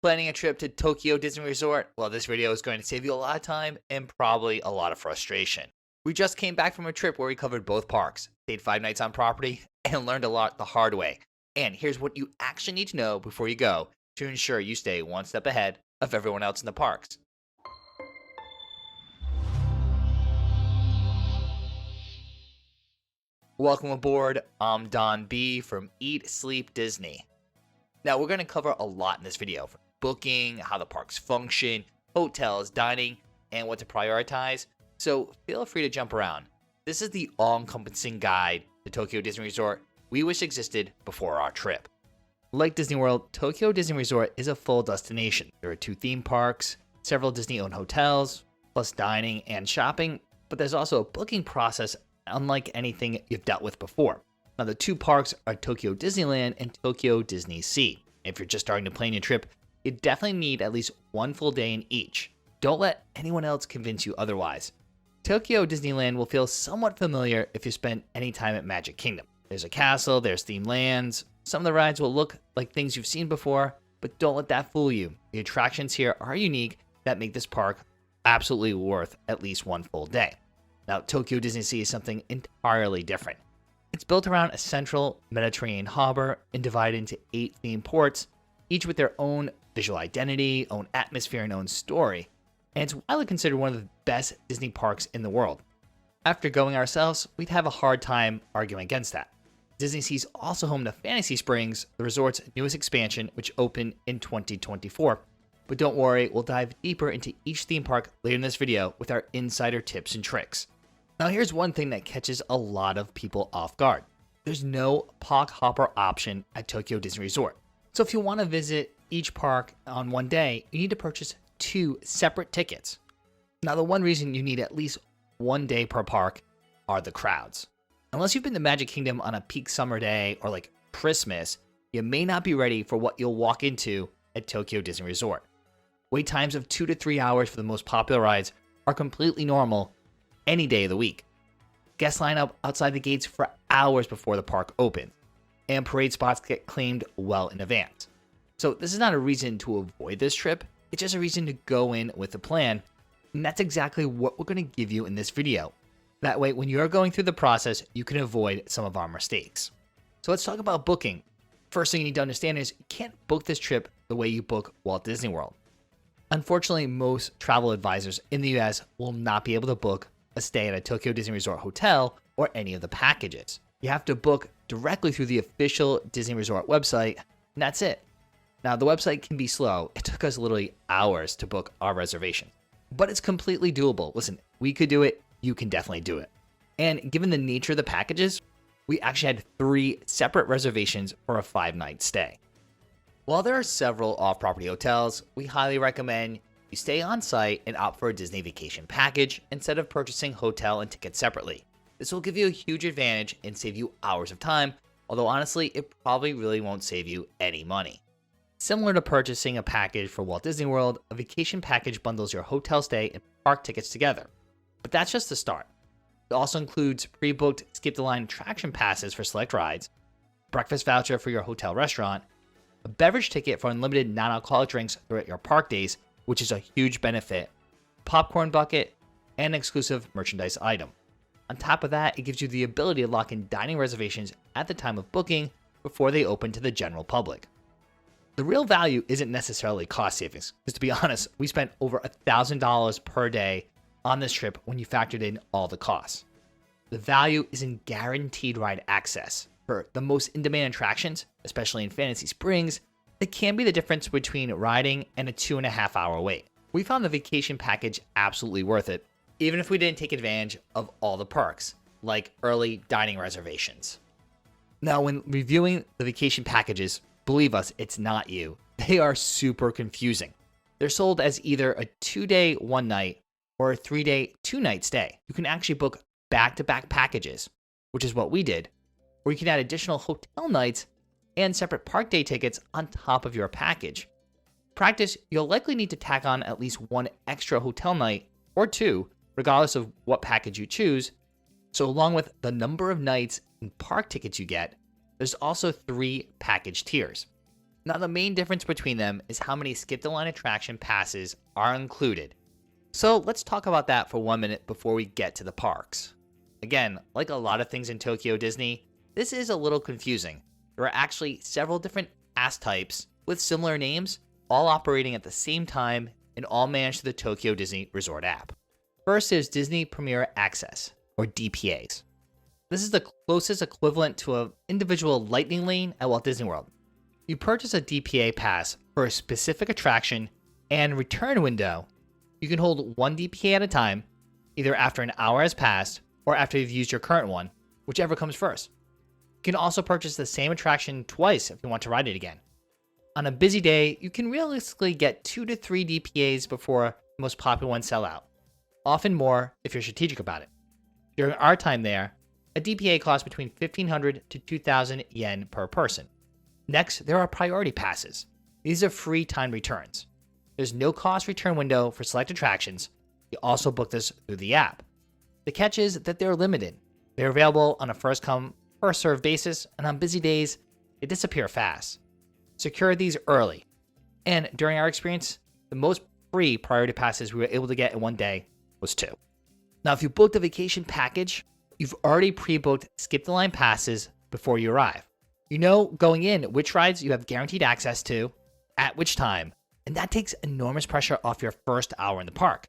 Planning a trip to Tokyo Disney Resort? Well, this video is going to save you a lot of time and probably a lot of frustration. We just came back from a trip where we covered both parks, stayed 5 nights on property, and learned a lot the hard way. And here's what you actually need to know before you go to ensure you stay one step ahead of everyone else in the parks. Welcome aboard. I'm Don B from Eat Sleep Disney. Now, we're going to cover a lot in this video, from booking, how the parks function, hotels, dining, and what to prioritize. So feel free to jump around. This is the all-encompassing guide to Tokyo Disney Resort we wish existed before our trip. Like Disney World, Tokyo Disney Resort is a full destination. There are 2 theme parks, several Disney-owned hotels, plus dining and shopping, but there's also a booking process unlike anything you've dealt with before. Now, the 2 parks are Tokyo Disneyland and Tokyo DisneySea. If you're just starting to plan your trip, you definitely need at least 1 full day in each. Don't let anyone else convince you otherwise. Tokyo Disneyland will feel somewhat familiar if you spend any time at Magic Kingdom. There's a castle, there's themed lands. Some of the rides will look like things you've seen before, but don't let that fool you. The attractions here are unique that make this park absolutely worth at least 1 full day. Now, Tokyo DisneySea is something entirely different. It's built around a central Mediterranean harbor and divided into 8 theme ports, each with their own visual identity, own atmosphere, and own story. And it's widely considered one of the best Disney parks in the world. After going ourselves, we'd have a hard time arguing against that. DisneySea is also home to Fantasy Springs, the resort's newest expansion, which opened in 2024. But don't worry, we'll dive deeper into each theme park later in this video with our insider tips and tricks. Now, here's one thing that catches a lot of people off guard. There's no park hopper option at Tokyo Disney Resort. So if you want to visit each park on one day, you need to purchase 2 separate tickets. Now, the one reason you need at least 1 day per park are the crowds. Unless you've been to Magic Kingdom on a peak summer day or like Christmas, you may not be ready for what you'll walk into at Tokyo Disney Resort. Wait times of 2 to 3 hours for the most popular rides are completely normal any day of the week. Guests line up outside the gates for hours before the park opens, and parade spots get claimed well in advance. So this is not a reason to avoid this trip, it's just a reason to go in with a plan, and that's exactly what we're going to give you in this video. That way, when you're going through the process, you can avoid some of our mistakes. So let's talk about booking. First thing you need to understand is you can't book this trip the way you book Walt Disney World. Unfortunately, most travel advisors in the US will not be able to book a stay at a Tokyo Disney Resort hotel or any of the packages. You have to book directly through the official Disney Resort website, and that's it. Now, the website can be slow. It took us literally hours to book our reservation, but it's completely doable. Listen, we could do it. You can definitely do it. And given the nature of the packages, we actually had 3 separate reservations for a 5-night stay. While there are several off-property hotels, we highly recommend you stay on site and opt for a Disney vacation package instead of purchasing hotel and tickets separately. This will give you a huge advantage and save you hours of time, although honestly, it probably really won't save you any money. Similar to purchasing a package for Walt Disney World, a vacation package bundles your hotel stay and park tickets together. But that's just the start. It also includes pre-booked skip-the-line attraction passes for select rides, breakfast voucher for your hotel restaurant, a beverage ticket for unlimited non-alcoholic drinks throughout your park days, which is a huge benefit, popcorn bucket, and an exclusive merchandise item. On top of that, it gives you the ability to lock in dining reservations at the time of booking before they open to the general public. The real value isn't necessarily cost savings, because to be honest, we spent over $1,000 per day on this trip when you factored in all the costs. The value is in guaranteed ride access. For the most in-demand attractions, especially in Fantasy Springs, it can be the difference between riding and a 2.5-hour wait. We found the vacation package absolutely worth it, even if we didn't take advantage of all the perks, like early dining reservations. Now, when reviewing the vacation packages, believe us, it's not you. They are super confusing. They're sold as either a 2-day, 1-night, or a 3-day, 2-night stay. You can actually book back-to-back packages, which is what we did, or you can add additional hotel nights and separate park day tickets on top of your package. In practice, you'll likely need to tack on at least 1 extra hotel night or 2, regardless of what package you choose. So along with the number of nights and park tickets you get, there's also 3 package tiers. Now, the main difference between them is how many skip the line attraction passes are included. So let's talk about that for 1 minute before we get to the parks. Again, like a lot of things in Tokyo Disney, this is a little confusing. There are actually several different pass types with similar names, all operating at the same time and all managed through the Tokyo Disney Resort app. First is Disney Premier Access, or DPAs. This is the closest equivalent to an individual lightning lane at Walt Disney World. You purchase a DPA pass for a specific attraction and return window. You can hold one DPA at a time, either after an hour has passed or after you've used your current one, whichever comes first. You can also purchase the same attraction twice if you want to ride it again. On a busy day, you can realistically get 2 to 3 DPAs before the most popular ones sell out, often more if you're strategic about it. During our time there, a DPA costs between 1,500 to 2,000 yen per person. Next, there are priority passes. These are free time returns. There's no cost return window for select attractions. You also book this through the app. The catch is that they're limited. They're available on a first come, first served basis, and on busy days, they disappear fast. Secure these early. And during our experience, the most free priority passes we were able to get in one day was 2. Now, if you booked a vacation package, you've already pre-booked skip the line passes before you arrive. You know going in which rides you have guaranteed access to, at which time, and that takes enormous pressure off your first hour in the park.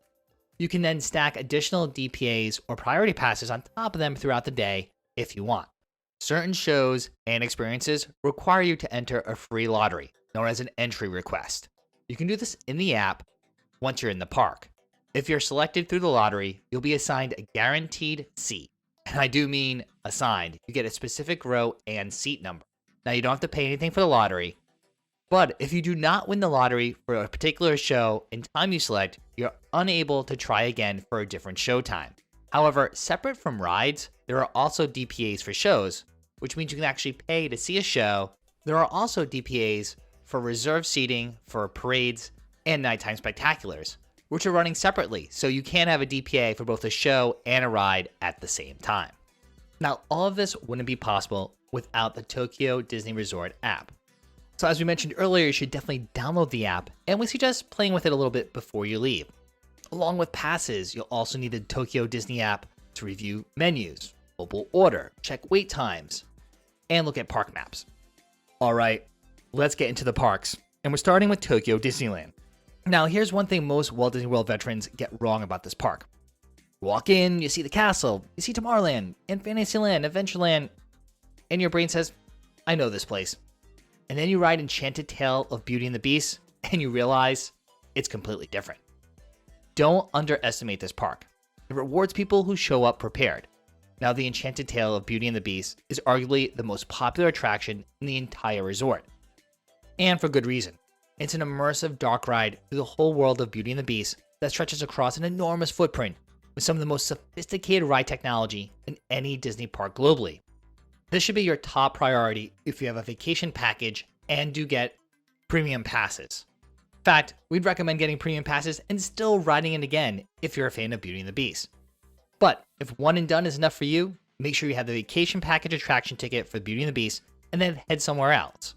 You can then stack additional DPAs or priority passes on top of them throughout the day if you want. Certain shows and experiences require you to enter a free lottery, known as an entry request. You can do this in the app once you're in the park. If you're selected through the lottery, you'll be assigned a guaranteed seat. And I do mean assigned. You get a specific row and seat number. Now, you don't have to pay anything for the lottery, but if you do not win the lottery for a particular show and time you select, you're unable to try again for a different show time. However, separate from rides, there are also DPAs for shows, which means you can actually pay to see a show. There are also DPAs for reserved seating for parades and nighttime spectaculars, which are running separately, so you can have a DPA for both a show and a ride at the same time. Now, all of this wouldn't be possible without the Tokyo Disney Resort app. So as we mentioned earlier, you should definitely download the app, and we suggest playing with it a little bit before you leave. Along with passes, you'll also need the Tokyo Disney app to review menus, mobile order, check wait times, and look at park maps. All right, let's get into the parks, and we're starting with Tokyo Disneyland. Now, here's one thing most Walt Disney World veterans get wrong about this park. You walk in, you see the castle, you see Tomorrowland, and Fantasyland, Adventureland, and your brain says, I know this place. And then you ride Enchanted Tale of Beauty and the Beast, and you realize it's completely different. Don't underestimate this park. It rewards people who show up prepared. Now, the Enchanted Tale of Beauty and the Beast is arguably the most popular attraction in the entire resort. And for good reason. It's an immersive dark ride through the whole world of Beauty and the Beast that stretches across an enormous footprint with some of the most sophisticated ride technology in any Disney park globally. This should be your top priority if you have a vacation package and do get premium passes. In fact, we'd recommend getting premium passes and still riding it again if you're a fan of Beauty and the Beast. But if one and done is enough for you, make sure you have the vacation package attraction ticket for Beauty and the Beast and then head somewhere else.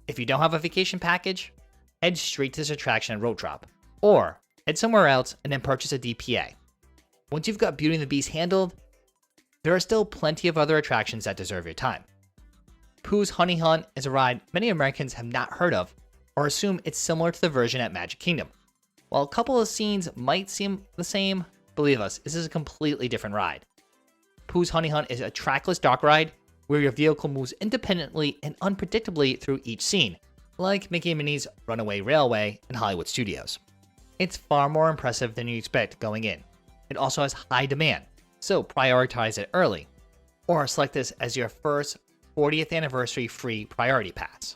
If you don't have a vacation package, head straight to this attraction at Road Drop, or head somewhere else and then purchase a DPA. Once you've got Beauty and the Beast handled, there are still plenty of other attractions that deserve your time. Pooh's Honey Hunt is a ride many Americans have not heard of or assume it's similar to the version at Magic Kingdom. While a couple of scenes might seem the same, believe us, this is a completely different ride. Pooh's Honey Hunt is a trackless dark ride where your vehicle moves independently and unpredictably through each scene, like Mickey and Minnie's Runaway Railway in Hollywood Studios. It's far more impressive than you expect going in. It also has high demand, so prioritize it early, or select this as your first 40th anniversary free priority pass,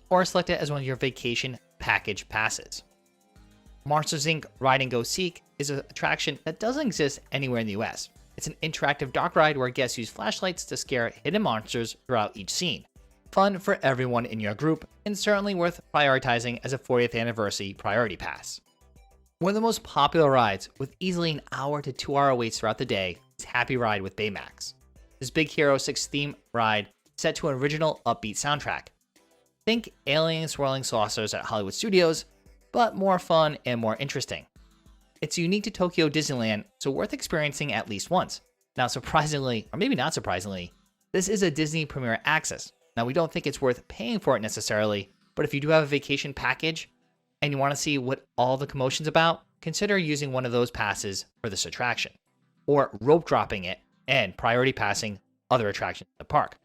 or select it as one of your vacation package passes. Monsters Inc. Ride and Go Seek is an attraction that doesn't exist anywhere in the US. It's an interactive dark ride where guests use flashlights to scare hidden monsters throughout each scene. Fun for everyone in your group, and certainly worth prioritizing as a 40th anniversary priority pass. One of the most popular rides, with easily an hour to 2 hour waits throughout the day, is Happy Ride with Baymax. This Big Hero 6 theme ride is set to an original upbeat soundtrack. Think alien swirling saucers at Hollywood Studios, but more fun and more interesting. It's unique to Tokyo Disneyland, so worth experiencing at least once. Now, surprisingly, or maybe not surprisingly, this is a Disney Premier Access. Now, we don't think it's worth paying for it necessarily, but if you do have a vacation package and you want to see what all the commotion's about, consider using one of those passes for this attraction, or rope dropping it and priority passing other attractions in the park.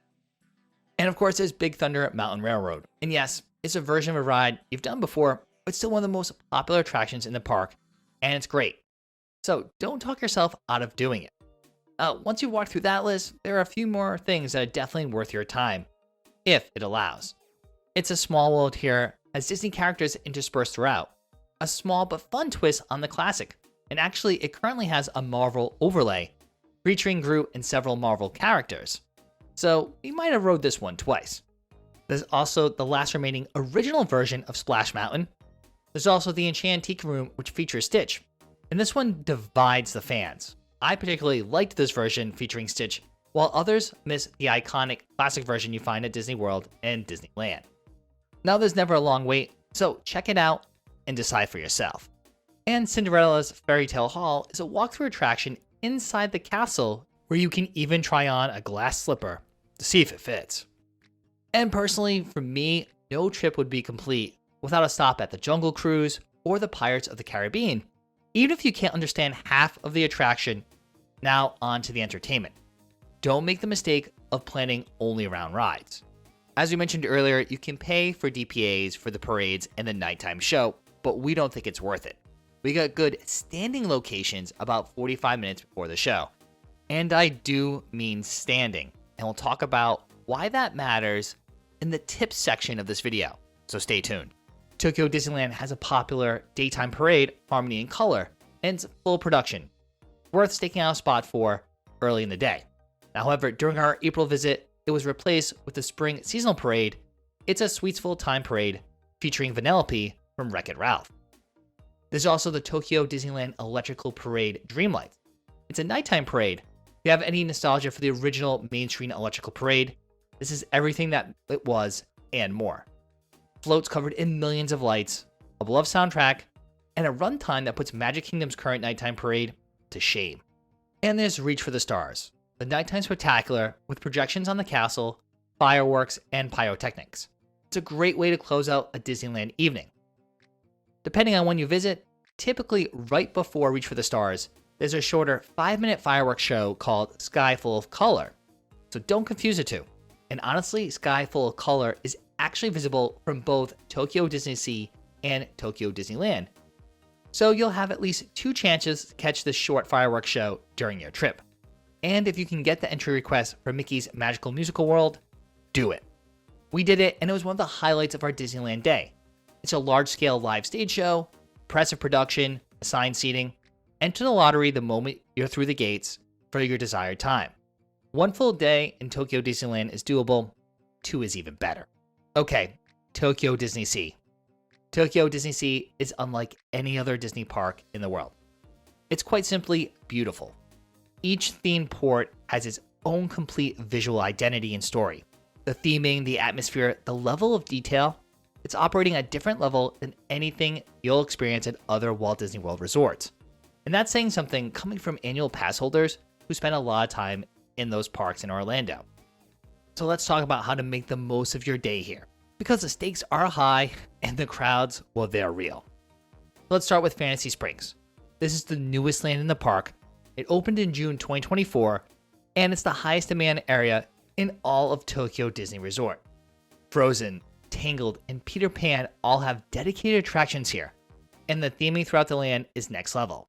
And of course, there's Big Thunder Mountain Railroad. And yes, it's a version of a ride you've done before, but still one of the most popular attractions in the park, and it's great. So don't talk yourself out of doing it. Once you walk through that list, there are a few more things that are definitely worth your time, if it allows. It's a small world here, has Disney characters interspersed throughout. A small but fun twist on the classic, and actually it currently has a Marvel overlay, featuring Groot and several Marvel characters. So you might have rode this one twice. There's also the last remaining original version of Splash Mountain. There's also the Enchantique Room, which features Stitch, and this one divides the fans. I particularly liked this version featuring Stitch, while others miss the iconic classic version you find at Disney World and Disneyland. Now there's never a long wait, so check it out and decide for yourself. And Cinderella's Fairy Tale Hall is a walkthrough attraction inside the castle where you can even try on a glass slipper to see if it fits. And personally, for me, no trip would be complete without a stop at the Jungle Cruise or the Pirates of the Caribbean, even if you can't understand half of the attraction. Now on to the entertainment. Don't make the mistake of planning only around rides. As we mentioned earlier, you can pay for DPAs for the parades and the nighttime show, but we don't think it's worth it. We got good standing locations about 45 minutes before the show. And I do mean standing, and we'll talk about why that matters in the tips section of this video, so stay tuned. Tokyo Disneyland has a popular daytime parade, Harmony in Color, and it's full production, worth staking out a spot for early in the day. However, during our April visit, it was replaced with the spring seasonal parade. It's a Sweetsville time parade featuring Vanellope from Wreck-It Ralph. There's also the Tokyo Disneyland Electrical Parade Dreamlights. It's a nighttime parade. If you have any nostalgia for the original Main Street Electrical Parade, this is everything that it was and more. Floats covered in millions of lights, a beloved soundtrack, and a runtime that puts Magic Kingdom's current nighttime parade to shame. And there's Reach for the Stars, the nighttime spectacular with projections on the castle, fireworks, and pyrotechnics. It's a great way to close out a Disneyland evening. Depending on when you visit, typically right before Reach for the Stars, there's a shorter 5-minute fireworks show called Sky Full of Color. So don't confuse the two. And honestly, Sky Full of Color is actually visible from both Tokyo DisneySea and Tokyo Disneyland. So you'll have at least 2 chances to catch this short fireworks show during your trip. And if you can get the entry request for Mickey's Magical Musical World, do it. We did it, and it was one of the highlights of our Disneyland day. It's a large-scale live stage show, impressive production, assigned seating. Enter the lottery the moment you're through the gates for your desired time. 1 full day in Tokyo Disneyland is doable, 2 is even better. Okay, Tokyo DisneySea. Tokyo DisneySea is unlike any other Disney park in the world. It's quite simply beautiful. Each theme port has its own complete visual identity and story. The theming, the atmosphere, the level of detail, it's operating at a different level than anything you'll experience at other Walt Disney World resorts. And that's saying something coming from annual pass holders who spend a lot of time in those parks in Orlando. So let's talk about how to make the most of your day here, because the stakes are high and the crowds, well, they're real. Let's start with Fantasy Springs. This is the newest land in the park. It opened in June 2024, and it's the highest demand area in all of Tokyo Disney Resort. Frozen, Tangled, and Peter Pan all have dedicated attractions here, and the theming throughout the land is next level.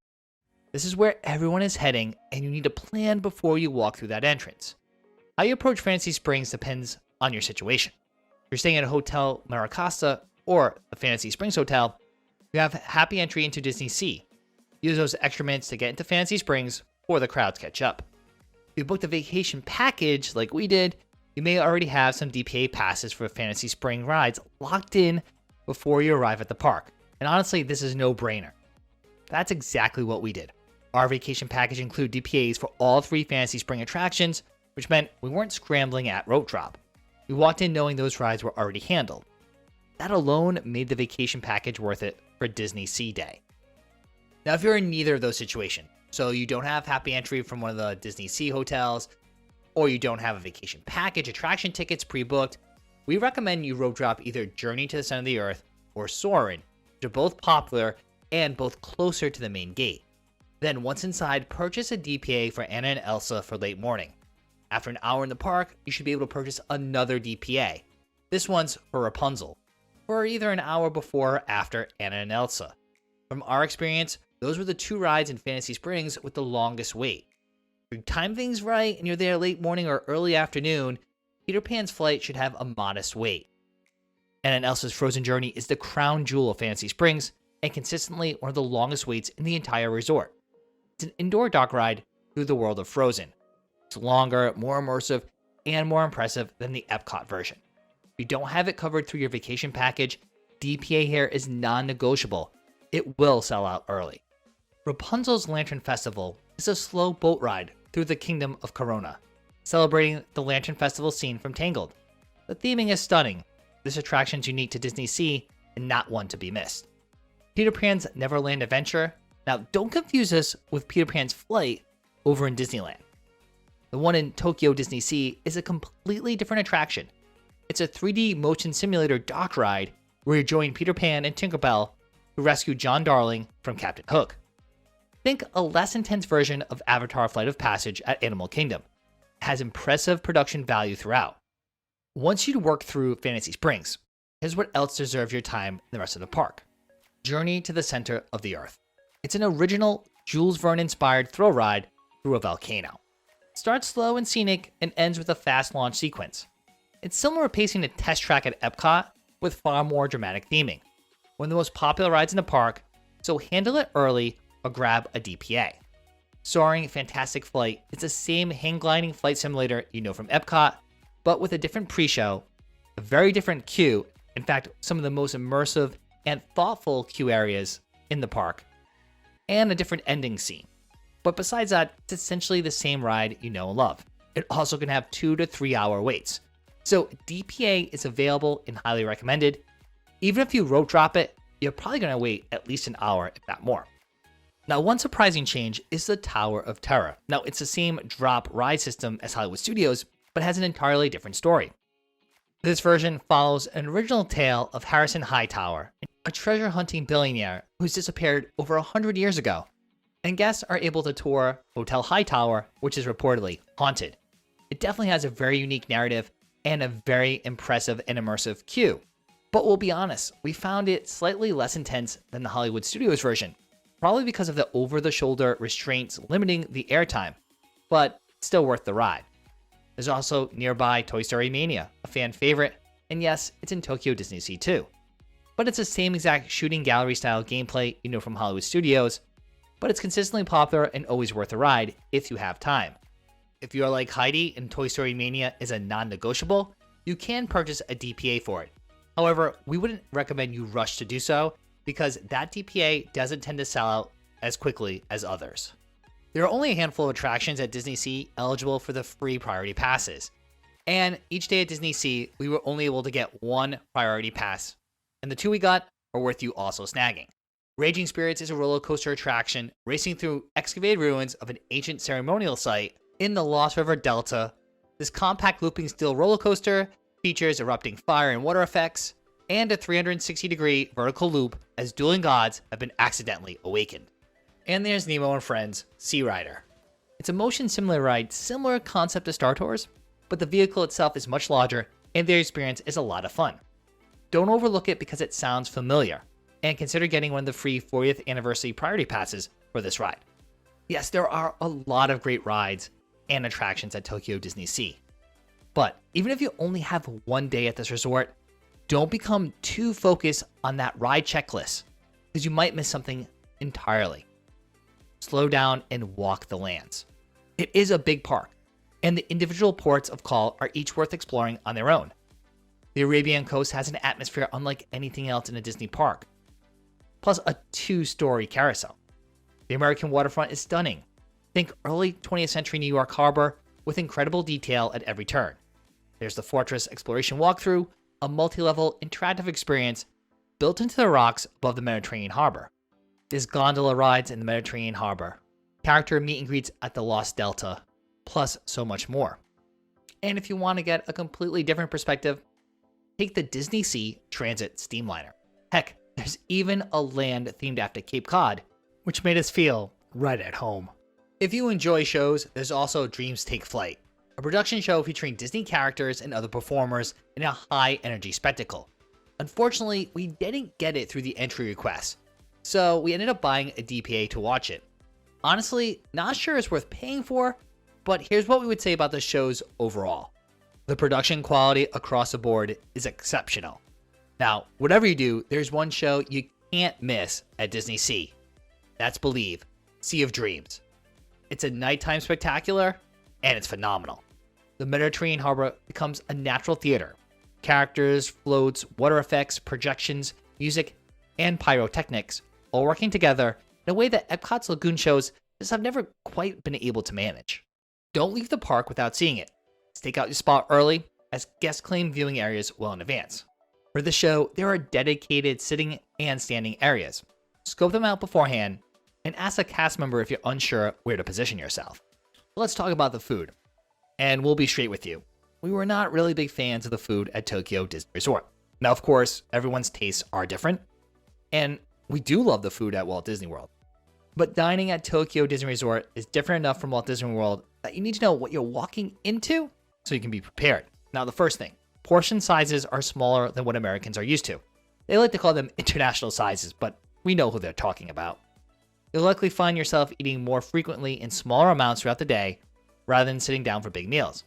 This is where everyone is heading, and you need to plan before you walk through that entrance. How you approach Fantasy Springs depends on your situation. If you're staying at a Hotel Maracasta or the Fantasy Springs Hotel, you have happy entry into DisneySea. Use those extra minutes to get into Fantasy Springs before the crowds catch up. If you booked a vacation package like we did, you may already have some DPA passes for Fantasy Spring rides locked in before you arrive at the park. And honestly, this is a no-brainer. That's exactly what we did. Our vacation package included DPAs for all 3 Fantasy Spring attractions, which meant we weren't scrambling at rope drop. We walked in knowing those rides were already handled. that alone made the vacation package worth it for DisneySea Day. Now, if you're in neither of those situations, so you don't have happy entry from one of the DisneySea hotels, or you don't have a vacation package, attraction tickets pre-booked, we recommend you road drop either Journey to the Center of the Earth or Soarin', which are both popular and both closer to the main gate. Then once inside, purchase a DPA for Anna and Elsa for late morning. After an hour in the park, you should be able to purchase another DPA. This one's for Rapunzel, for either an hour before or after Anna and Elsa. From our experience, those were the two rides in Fantasy Springs with the longest wait. If you time things right and you're there late morning or early afternoon, Peter Pan's flight should have a modest wait. Anna and Elsa's Frozen Journey is the crown jewel of Fantasy Springs and consistently one of the longest waits in the entire resort. It's an indoor dock ride through the world of Frozen. It's longer, more immersive, and more impressive than the Epcot version. If you don't have it covered through your vacation package, DPA here is non-negotiable. It will sell out early. Rapunzel's Lantern Festival is a slow boat ride through the Kingdom of Corona, celebrating the Lantern Festival scene from Tangled. The theming is stunning. This attraction is unique to DisneySea and not one to be missed. Peter Pan's Neverland Adventure. Now, don't confuse this with Peter Pan's Flight over in Disneyland. The one in Tokyo DisneySea is a completely different attraction. It's a 3D motion simulator dock ride where you join Peter Pan and Tinkerbell to rescue John Darling from Captain Hook. Think a less intense version of Avatar Flight of Passage at Animal Kingdom. It has impressive production value throughout. Once you work through Fantasy Springs, here's what else deserves your time in the rest of the park. Journey to the Center of the Earth. It's an original Jules Verne-inspired thrill ride through a volcano. It starts slow and scenic and ends with a fast launch sequence. It's similar pacing to Test Track at Epcot with far more dramatic theming. One of the most popular rides in the park, so handle it early or grab a DPA. Soaring Fantastic Flight is the same hang gliding flight simulator you know from Epcot, but with a different pre-show, a very different queue, in fact, some of the most immersive and thoughtful queue areas in the park, and a different ending scene. But besides that, it's essentially the same ride you know and love. It also can have 2 to 3 hour waits. So DPA is available and highly recommended. Even if you road drop it, you're probably going to wait at least an hour, if not more. Now, one surprising change is the Tower of Terror. Now, it's the same drop ride system as Hollywood Studios, but has an entirely different story. This version follows an original tale of Harrison Hightower, a treasure-hunting billionaire who's disappeared over 100 years ago, and guests are able to tour Hotel Hightower, which is reportedly haunted. It definitely has a very unique narrative and a very impressive and immersive queue. But we'll be honest, we found it slightly less intense than the Hollywood Studios version, probably because of the over-the-shoulder restraints limiting the airtime, but still worth the ride. There's also nearby Toy Story Mania, a fan favorite, and yes, it's in Tokyo DisneySea too. But it's the same exact shooting gallery style gameplay you know from Hollywood Studios, but it's consistently popular and always worth a ride if you have time. If you are like Heidi and Toy Story Mania is a non-negotiable, you can purchase a DPA for it. However, we wouldn't recommend you rush to do so because that DPA doesn't tend to sell out as quickly as others. There are only a handful of attractions at DisneySea eligible for the free priority passes. And each day at DisneySea, we were only able to get one priority pass, and the 2 we got are worth you also snagging. Raging Spirits is a roller coaster attraction racing through excavated ruins of an ancient ceremonial site in the Lost River Delta. This compact looping steel roller coaster features erupting fire and water effects, and a 360-degree vertical loop as dueling gods have been accidentally awakened. And there's Nemo and Friends Sea Rider. It's a motion simulator ride, similar concept to Star Tours, but the vehicle itself is much larger and the experience is a lot of fun. Don't overlook it because it sounds familiar, and consider getting one of the free 40th anniversary priority passes for this ride. Yes, there are a lot of great rides and attractions at Tokyo DisneySea. But even if you only have one day at this resort, don't become too focused on that ride checklist because you might miss something entirely. Slow down and walk the lands. It is a big park, and the individual ports of call are each worth exploring on their own. The Arabian coast has an atmosphere unlike anything else in a Disney park, plus a 2-story carousel. The American waterfront is stunning. Think early 20th century New York harbor with incredible detail at every turn. There's the fortress exploration walkthrough, a multi-level interactive experience built into the rocks above the Mediterranean harbor. There's gondola rides in the Mediterranean harbor, character meet and greets at the Lost Delta, plus so much more. And if you want to get a completely different perspective, take the DisneySea Transit Steamliner. Heck, there's even a land themed after Cape Cod, which made us feel right at home. If you enjoy shows, there's also Dreams Take Flight, a production show featuring Disney characters and other performers in a high-energy spectacle. Unfortunately, we didn't get it through the entry request, so we ended up buying a DPA to watch it. Honestly, not sure it's worth paying for, but here's what we would say about the shows overall. The production quality across the board is exceptional. Now, whatever you do, there's one show you can't miss at DisneySea. That's Believe, Sea of Dreams. It's a nighttime spectacular, and it's phenomenal. The Mediterranean harbor becomes a natural theater. Characters, floats, water effects, projections, music, and pyrotechnics all working together in a way that Epcot's lagoon shows just have never quite been able to manage. Don't leave the park without seeing it. Stake out your spot early, as guests claim viewing areas well in advance. For the show, there are dedicated sitting and standing areas. Scope them out beforehand, and ask a cast member if you're unsure where to position yourself. Let's talk about the food. And we'll be straight with you. We were not really big fans of the food at Tokyo Disney Resort. Now, of course, everyone's tastes are different, and we do love the food at Walt Disney World. But dining at Tokyo Disney Resort is different enough from Walt Disney World that you need to know what you're walking into so you can be prepared. Now, the first thing, portion sizes are smaller than what Americans are used to. They like to call them international sizes, but we know who they're talking about. You'll likely find yourself eating more frequently in smaller amounts throughout the day rather than sitting down for big meals.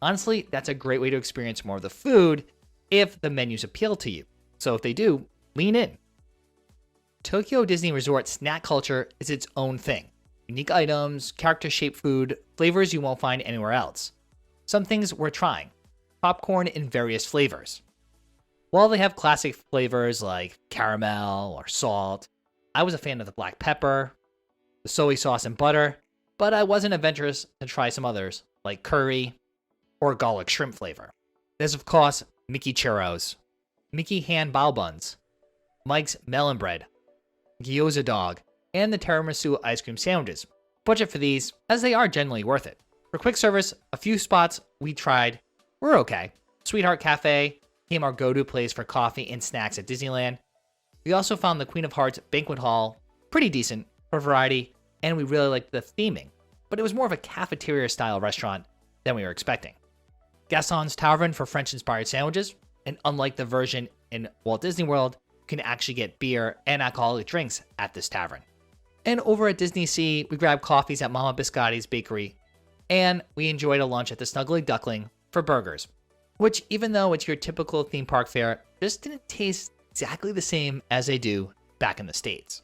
Honestly, that's a great way to experience more of the food if the menus appeal to you. So if they do, lean in. Tokyo Disney Resort snack culture is its own thing. Unique items, character-shaped food, flavors you won't find anywhere else. Some things we're trying. Popcorn in various flavors. While they have classic flavors like caramel or salt, I was a fan of the black pepper, the soy sauce and butter, but I wasn't adventurous to try some others like curry or garlic shrimp flavor. There's of course Mickey churros, Mickey hand bao buns, Mike's melon bread, gyoza dog, and the tiramisu ice cream sandwiches. Budget for these, as they are generally worth it. For quick service, a few spots we tried were okay. Sweetheart Cafe became our go-to place for coffee and snacks at Disneyland. We also found the Queen of Hearts Banquet Hall pretty decent for variety, and we really liked the theming, but it was more of a cafeteria-style restaurant than we were expecting. Gaston's Tavern for French-inspired sandwiches, and unlike the version in Walt Disney World, you can actually get beer and alcoholic drinks at this tavern. And over at DisneySea, we grabbed coffees at Mama Biscotti's Bakery, and we enjoyed a lunch at the Snuggly Duckling for burgers, which, even though it's your typical theme park fare, just didn't taste exactly the same as they do back in the States.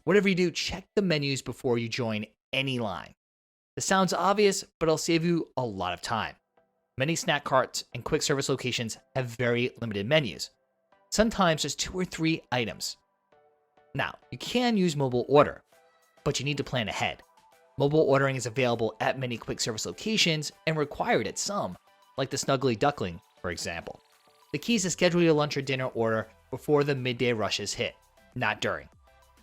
Whatever you do, check the menus before you join any line. This sounds obvious, but it'll save you a lot of time. Many snack carts and quick service locations have very limited menus. Sometimes just 2 or 3 items. Now, you can use mobile order, but you need to plan ahead. Mobile ordering is available at many quick service locations and required at some, like the Snuggly Duckling, for example. The key is to schedule your lunch or dinner order before the midday rushes hit, not during.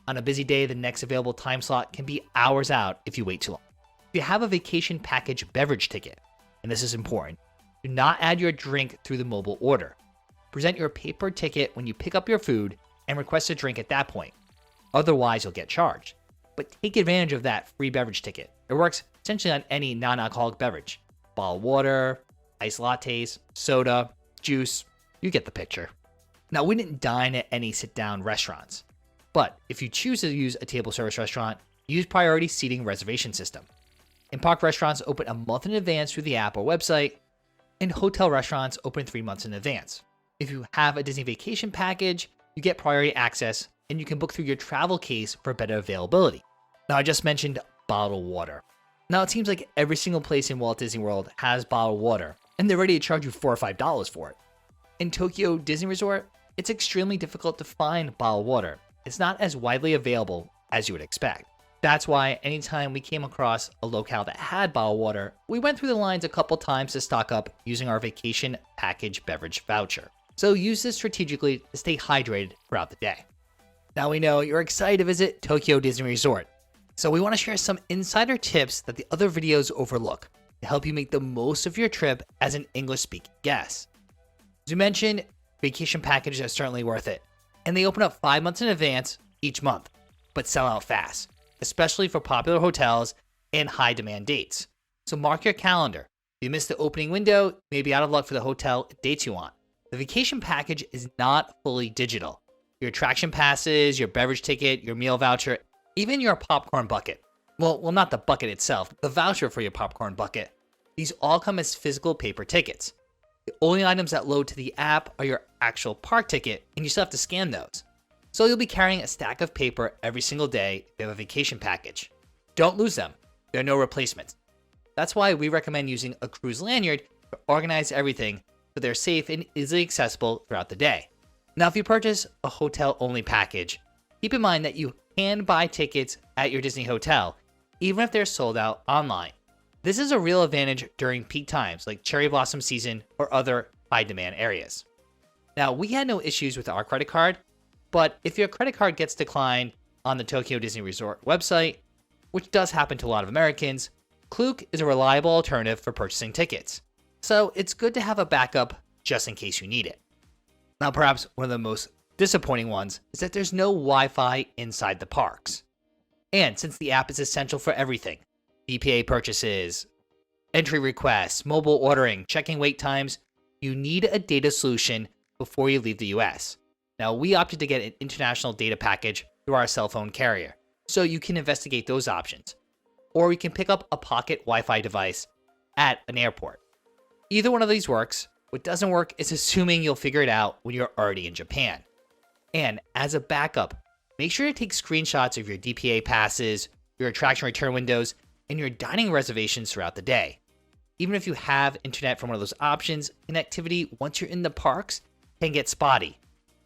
On a busy day, the next available time slot can be hours out if you wait too long. If you have a vacation package beverage ticket, and this is important, do not add your drink through the mobile order. Present your paper ticket when you pick up your food and request a drink at that point. Otherwise, you'll get charged. But take advantage of that free beverage ticket. It works essentially on any non-alcoholic beverage. Bottled water, iced lattes, soda, juice, you get the picture. Now, we didn't dine at any sit-down restaurants, but if you choose to use a table service restaurant, use priority seating reservation system. In-park restaurants open a month in advance through the app or website, and hotel restaurants open 3 months in advance. If you have a Disney vacation package, you get priority access, and you can book through your travel case for better availability. Now, I just mentioned bottled water. Now, it seems like every single place in Walt Disney World has bottled water, and they're ready to charge you $4 or $5 for it. In Tokyo Disney Resort, it's extremely difficult to find bottled water. It's not as widely available as you would expect. That's why anytime we came across a locale that had bottled water, we went through the lines a couple times to stock up using our vacation package beverage voucher. So use this strategically to stay hydrated throughout the day. Now we know you're excited to visit Tokyo Disney Resort, so we want to share some insider tips that the other videos overlook to help you make the most of your trip as an English-speaking guest. As we mentioned, vacation packages are certainly worth it, and they open up 5 months in advance each month, but sell out fast, especially for popular hotels and high-demand dates. So mark your calendar. If you miss the opening window, you may be out of luck for the hotel dates you want. The vacation package is not fully digital. Your attraction passes, your beverage ticket, your meal voucher, even your popcorn bucket. Well, not the bucket itself, the voucher for your popcorn bucket. These all come as physical paper tickets. The only items that load to the app are your actual park ticket, and you still have to scan those. So you'll be carrying a stack of paper every single day if you have a vacation package. Don't lose them. There are no replacements. That's why we recommend using a cruise lanyard to organize everything so they're safe and easily accessible throughout the day. Now, if you purchase a hotel-only package, keep in mind that you can buy tickets at your Disney hotel, even if they're sold out online. This is a real advantage during peak times like cherry blossom season or other high-demand areas. Now, we had no issues with our credit card, but if your credit card gets declined on the Tokyo Disney Resort website, which does happen to a lot of Americans, Klook is a reliable alternative for purchasing tickets. So it's good to have a backup just in case you need it. Now, perhaps one of the most disappointing ones is that there's no Wi-Fi inside the parks. And since the app is essential for everything, DPA purchases, entry requests, mobile ordering, checking wait times, you need a data solution before you leave the US. Now, we opted to get an international data package through our cell phone carrier, so you can investigate those options. Or you can pick up a pocket Wi-Fi device at an airport. Either one of these works. What doesn't work is assuming you'll figure it out when you're already in Japan. And as a backup, make sure to take screenshots of your DPA passes, your attraction return windows, and your dining reservations throughout the day. Even if you have internet from one of those options, connectivity once you're in the parks can get spotty.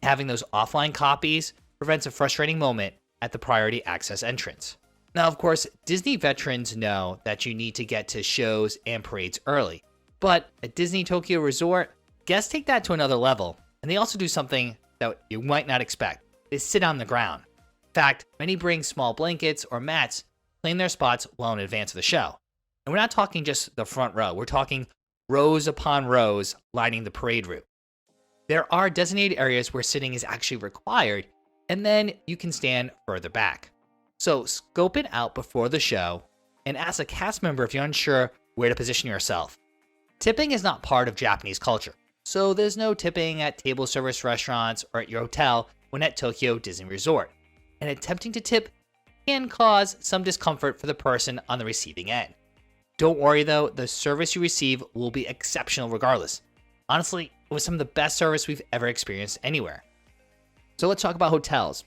Having those offline copies prevents a frustrating moment at the priority access entrance. Now, of course, Disney veterans know that you need to get to shows and parades early. But at Disney Tokyo Resort, guests take that to another level, and they also do something that you might not expect. They sit on the ground. In fact, many bring small blankets or mats to claim their spots well in advance of the show. And we're not talking just the front row, we're talking rows upon rows lining the parade route. There are designated areas where sitting is actually required, and then you can stand further back. So scope it out before the show, and ask a cast member if you're unsure where to position yourself. Tipping is not part of Japanese culture, so there's no tipping at table service restaurants or at your hotel when at Tokyo Disney Resort, and attempting to tip can cause some discomfort for the person on the receiving end. Don't worry though, the service you receive will be exceptional regardless. Honestly, it was some of the best service we've ever experienced anywhere. So let's talk about hotels.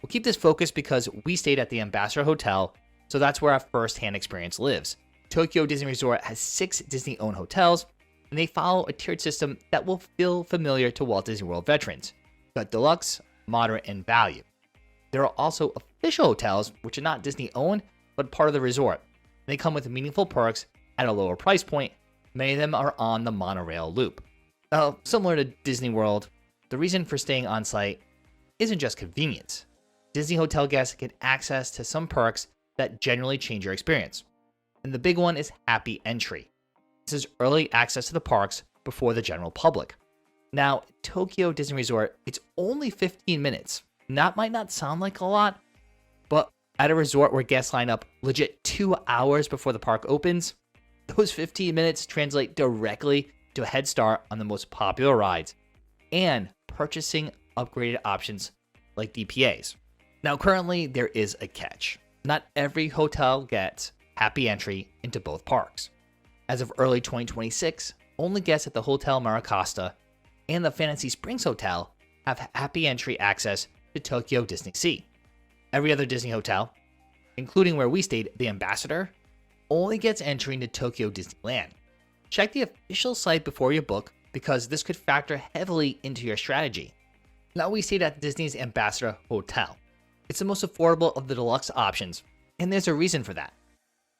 We'll keep this focused because we stayed at the Ambassador Hotel, so that's where our first-hand experience lives. Tokyo Disney Resort has 6 Disney-owned hotels, and they follow a tiered system that will feel familiar to Walt Disney World veterans. Got deluxe, moderate, and value. There are also official hotels, which are not Disney-owned, but part of the resort. They come with meaningful perks at a lower price point. Many of them are on the monorail loop. Now, similar to Disney World, the reason for staying on site isn't just convenience. Disney hotel guests get access to some perks that generally change your experience. And the big one is Happy Entry. This is early access to the parks before the general public. Now, Tokyo Disney Resort, it's only 15 minutes. And that might not sound like a lot, but at a resort where guests line up legit 2 hours before the park opens, those 15 minutes translate directly to a head start on the most popular rides and purchasing upgraded options like DPAs. Now, currently, there is a catch. Not every hotel gets Happy Entry into both parks. As of early 2026, only guests at the Hotel Maracosta and the Fantasy Springs Hotel have Happy Entry access to Tokyo DisneySea. Every other Disney hotel, including where we stayed, the Ambassador, only gets entry into Tokyo Disneyland. Check the official site before you book because this could factor heavily into your strategy. Now, we stayed at Disney's Ambassador Hotel. It's the most affordable of the deluxe options, And there's a reason for that.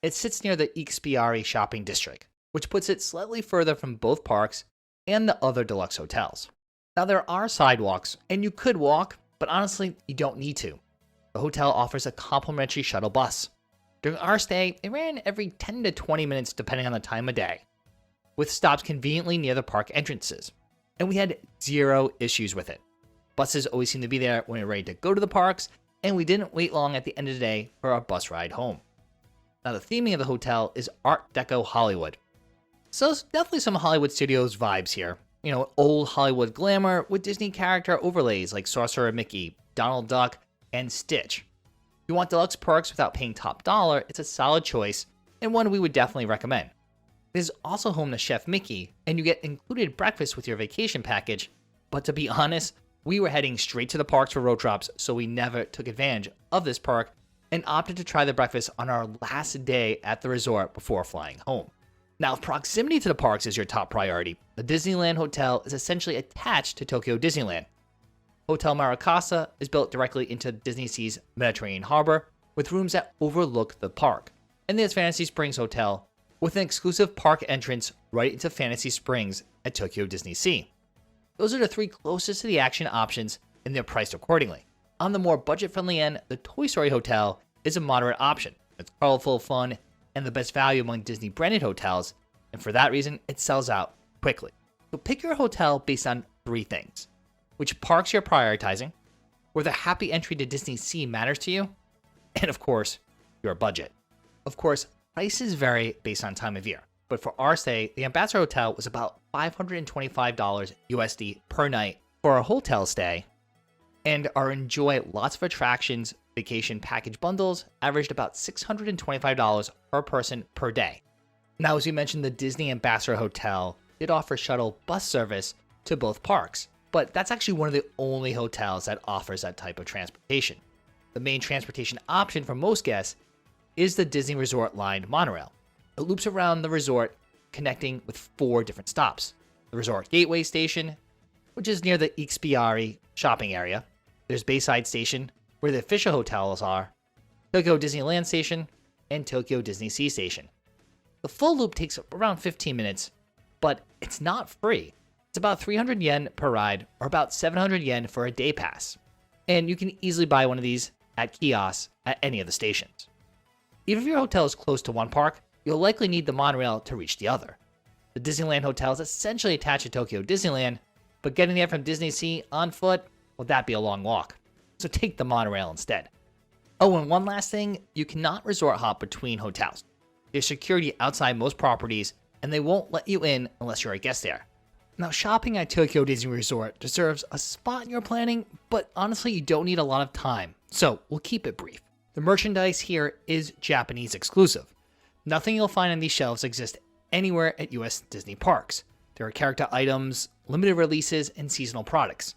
It sits near the Ikspiari shopping district, which puts it slightly further from both parks and the other deluxe hotels. Now there are sidewalks, and you could walk, but honestly, you don't need to. The hotel offers a complimentary shuttle bus. During our stay, it ran every 10 to 20 minutes depending on the time of day, with stops conveniently near the park entrances. And we had zero issues with it. Buses always seem to be there when we're ready to go to the parks, and we didn't wait long at the end of the day for our bus ride home. Now the theming of the hotel is Art Deco Hollywood. So there's definitely some Hollywood Studios vibes here. You know, old Hollywood glamour with Disney character overlays like Sorcerer Mickey, Donald Duck, and Stitch. If you want deluxe perks without paying top dollar, it's a solid choice and one we would definitely recommend. It is also home to Chef Mickey, and you get included breakfast with your vacation package, but to be honest, we were heading straight to the parks for road trips, so we never took advantage of this perk and opted to try the breakfast on our last day at the resort before flying home. Now, if proximity to the parks is your top priority, the Disneyland Hotel is essentially attached to Tokyo Disneyland. Hotel Maracasa is built directly into DisneySea's Mediterranean harbor, with rooms that overlook the park. And there's Fantasy Springs Hotel, with an exclusive park entrance right into Fantasy Springs at Tokyo DisneySea. Those are the three closest to the action options, and they're priced accordingly. On the more budget-friendly end, the Toy Story Hotel is a moderate option. It's colorful, fun, and the best value among Disney-branded hotels, and for that reason, it sells out quickly. So pick your hotel based on three things: which parks you're prioritizing, whether happy entry to DisneySea matters to you, and of course, your budget. Of course, prices vary based on time of year, but for our stay, the Ambassador Hotel was about $525 USD per night for a hotel stay, and our enjoy lots of attractions vacation package bundles averaged about $625 per person per day. Now, as we mentioned, the Disney Ambassador Hotel did offer shuttle bus service to both parks, but that's actually one of the only hotels that offers that type of transportation. The main transportation option for most guests is the Disney Resort Line monorail. It loops around the resort, connecting with 4 different stops. The Resort Gateway Station, which is near the Ikspiari shopping area. There's Bayside Station, where the official hotels are, Tokyo Disneyland Station, and Tokyo DisneySea Station. The full loop takes around 15 minutes, but it's not free. It's about 300 yen per ride, or about 700 yen for a day pass. And you can easily buy one of these at kiosks at any of the stations. Even if your hotel is close to one park, you'll likely need the monorail to reach the other. The Disneyland Hotel is essentially attached to Tokyo Disneyland, but getting there from DisneySea on foot, well, that'd be a long walk. So take the monorail instead. Oh, and one last thing, you cannot resort hop between hotels. There's security outside most properties, and they won't let you in unless you're a guest there. Now, shopping at Tokyo Disney Resort deserves a spot in your planning, but honestly, you don't need a lot of time, so we'll keep it brief. The merchandise here is Japanese exclusive. Nothing you'll find on these shelves exists anywhere at US Disney parks. There are character items, limited releases, and seasonal products.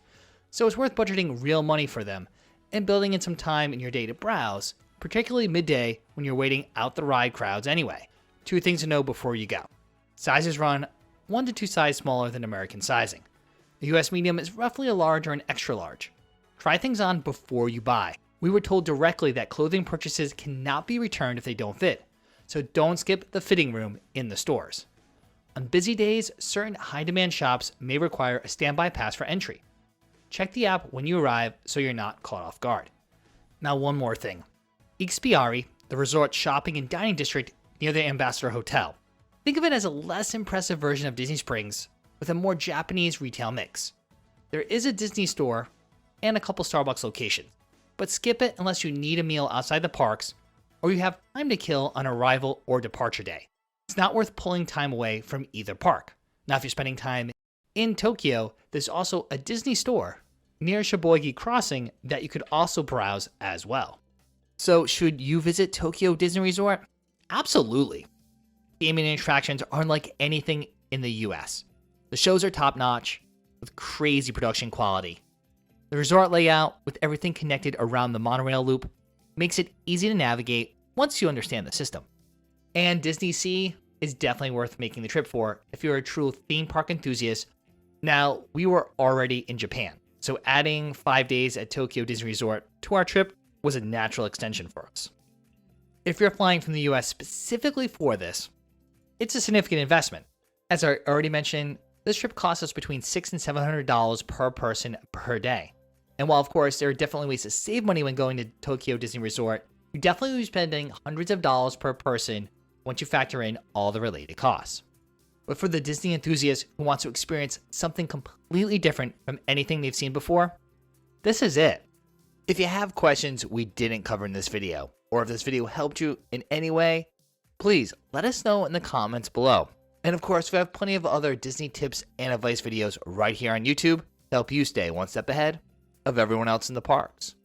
So it's worth budgeting real money for them and building in some time in your day to browse, particularly midday when you're waiting out the ride crowds anyway. 2 things to know before you go. Sizes run 1 to 2 sizes smaller than American sizing. The US medium is roughly a large or an extra large. Try things on before you buy. We were told directly that clothing purchases cannot be returned if they don't fit, so don't skip the fitting room in the stores. On busy days, certain high-demand shops may require a standby pass for entry. Check the app when you arrive so you're not caught off guard. Now, one more thing. Ikspiari, the resort shopping and dining district near the Ambassador Hotel. Think of it as a less impressive version of Disney Springs with a more Japanese retail mix. There is a Disney store and a couple Starbucks locations, but skip it unless you need a meal outside the parks or you have time to kill on arrival or departure day. It's not worth pulling time away from either park. Now, if you're spending time in Tokyo, there's also a Disney store near Shibuya Crossing that you could also browse as well. So, should you visit Tokyo Disney Resort? Absolutely. Gaming and attractions are unlike anything in the US. The shows are top-notch with crazy production quality. The resort layout, with everything connected around the monorail loop, makes it easy to navigate once you understand the system. And DisneySea is definitely worth making the trip for if you're a true theme park enthusiast. Now, we were already in Japan, so adding 5 days at Tokyo Disney Resort to our trip was a natural extension for us. If you're flying from the US specifically for this, it's a significant investment. As I already mentioned, this trip costs us between $600 and $700 per person per day. And while of course there are definitely ways to save money when going to Tokyo Disney Resort, you definitely will be spending hundreds of dollars per person once you factor in all the related costs. But for the Disney enthusiast who wants to experience something completely different from anything they've seen before, this is it. If you have questions we didn't cover in this video, or if this video helped you in any way, please let us know in the comments below. And of course, we have plenty of other Disney tips and advice videos right here on YouTube to help you stay one step ahead of everyone else in the parks.